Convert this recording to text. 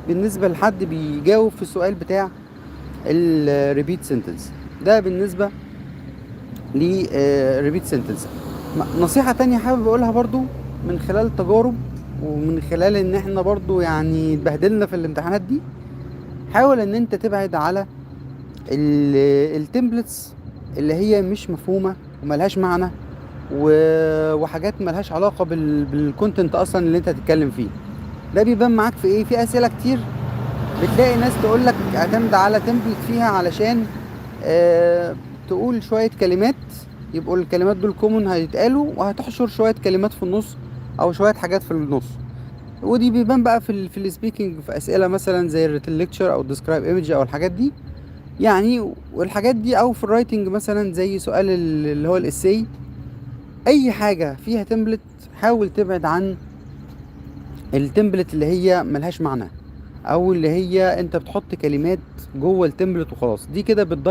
بالنسبة لحد بيجاوب في السؤال بتاع الريبيت سنتنس ده بالنسبة لريبيت سنتنس. نصيحة تانية حابب اقولها برضو من خلال تجارب ومن خلال ان احنا برضو يعني اتبهدلنا في الامتحانات دي. حاول ان انت تبعد على التمبلتس اللي هي مش مفهومة وملهاش معنى وحاجات ملهاش علاقة بالكونتنت اصلا اللي انت هتتكلم فيه. ده بيبان معاك في ايه؟ في اسئلة كتير بتلاقي ناس تقولك اعتمد على تمبلت فيها علشان آه تقول شوية كلمات، يبقوا الكلمات دول كومون هيتقالوا، وهتحشر شوية كلمات في النص او شوية حاجات في النص. ودي بيبان بقى في السبيكنج في اسئله مثلا زي الريتن ليكتشر او الديسكرايب ايمج او الحاجات دي يعني. والحاجات دي او في الرايتنج مثلا زي سؤال اللي هو الاساي. اي حاجه فيها تمبلت حاول تبعد عن التمبلت اللي هي ملهاش معنى، او اللي هي انت بتحط كلمات جوه التمبلت وخلاص. دي كده بتضيع